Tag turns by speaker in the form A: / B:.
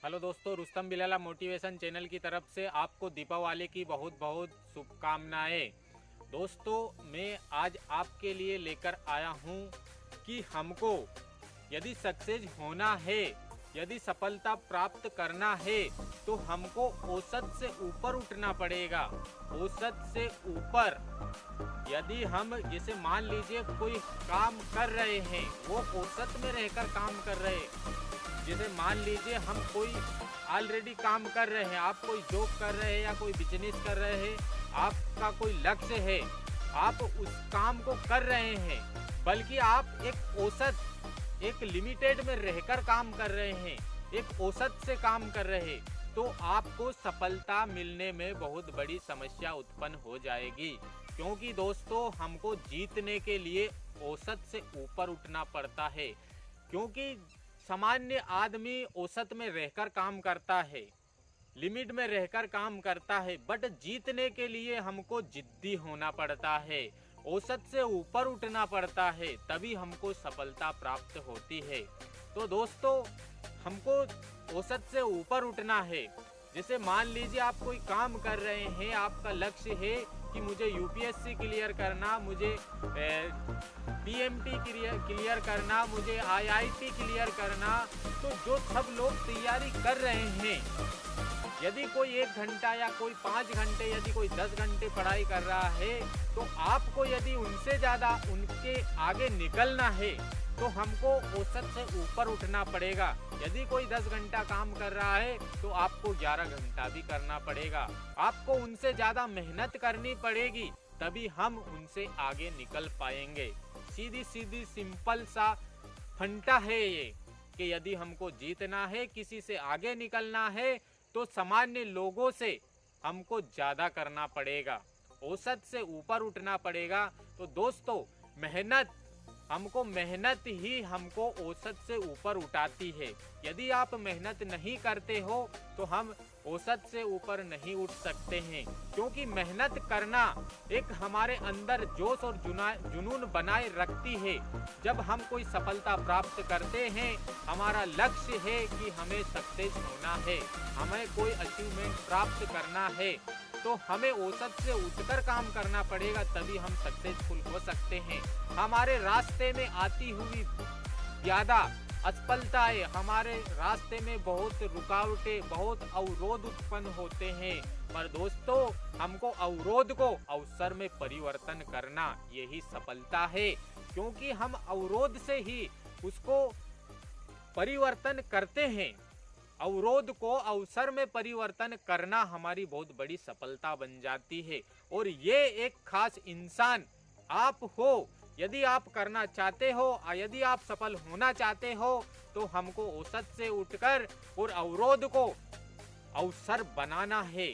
A: Hello दोस्तों, Rustam बिलाला motivation channel की तरफ से आपको दीपावली की बहुत बहुत शुभकामनाएं। दोस्तों, मैं आज आपके लिए लेकर आया हूं कि हमको यदि सक्सेस होना है, यदि सफलता प्राप्त करना है, तो हमको औसत से ऊपर उठना पड़ेगा। औसत से ऊपर। यदि हम जैसे मान लीजिए कोई काम कर रहे हैं, वो औसत में रहकर काम कर रहे हैं। जैसे मान लीजिए हम कोई ऑलरेडी काम कर रहे हैं, आप कोई जॉब कर रहे हैं या कोई बिजनेस कर रहे हैं, आपका कोई लक्ष्य है, आप उस काम को कर रहे हैं, बल्कि आप एक औसत, एक लिमिटेड में रहकर काम कर रहे हैं, एक औसत से काम कर रहे हैं, तो आपको सफलता मिलने में बहुत बड़ी समस्या उत्पन्न हो जाएगी। क्योंकि दोस्तों, हमको जीतने के लिए औसत से ऊपर उठना पड़ता है। क्योंकि सामान्य आदमी औसत में रहकर काम करता है, लिमिट में रहकर काम करता है, बट जीतने के लिए हमको जिद्दी होना पड़ता है, औसत से ऊपर उठना पड़ता है, तभी हमको सफलता प्राप्त होती है। तो दोस्तों, हमको औसत से ऊपर उठना है। जैसे मान लीजिए आप कोई काम कर रहे हैं, आपका लक्ष्य है कि मुझे यूपीएससी क्लियर करना, मुझे पीएमटी क्लियर करना, मुझे आईआईटी क्लियर करना, तो जो सब लोग तैयारी कर रहे हैं, यदि कोई 1 घंटा या कोई 5 घंटे, यदि कोई 10 घंटे पढ़ाई कर रहा है, तो आपको यदि उनसे ज़्यादा उनके आगे निकलना है, तो हमको औसत से ऊपर उठना पड़ेगा। यदि कोई 10 घंटा काम कर रहा है, तो आपको 11 घंटा भी करना पड़ेगा। आपको उनसे ज़्यादा मेहनत करनी पड़ेगी, तभी हम उनसे आगे निकल पाएंगे। सीधी सीधी सिंपल सा फंडा है ये, कि यदि हमको जीतना है, किसी से आगे निकलना है, तो सामान्य लोगों से हमको ज़्यादा करना पड़ेगा, औसत से ऊपर उठना पड़ेगा। तो दोस्तों, मेहनत ही हमको औसत से ऊपर उठाती है। यदि आप मेहनत नहीं करते हो, तो हम औसत से ऊपर नहीं उठ सकते हैं। क्योंकि मेहनत करना एक हमारे अंदर जोश और जुनून बनाए रखती है। जब हम कोई सफलता प्राप्त करते हैं, हमारा लक्ष्य है कि हमें सक्सेस होना है, हमें कोई अचीवमेंट प्राप्त करना है, तो हमें औसत से उठकर काम करना पड़ेगा, तभी हम सक्सेसफुल हो सकते हैं। हमारे रास्ते में आती हुई ज़्यादा असफलताएं, हमारे रास्ते में बहुत रुकावटें, बहुत अवरोध उत्पन्न होते हैं, पर दोस्तों, हमको अवरोध को अवसर में परिवर्तन करना, यही सफलता है। क्योंकि हम अवरोध से ही उसको परिवर्तन करते हैं। अवरोध को अवसर में परिवर्तन करना हमारी बहुत बड़ी सफलता बन जाती है। और ये एक खास इंसान आप हो। यदि आप करना चाहते हो, यदि आप सफल होना चाहते हो, तो हमको औसत से उठकर और अवरोध को अवसर बनाना है।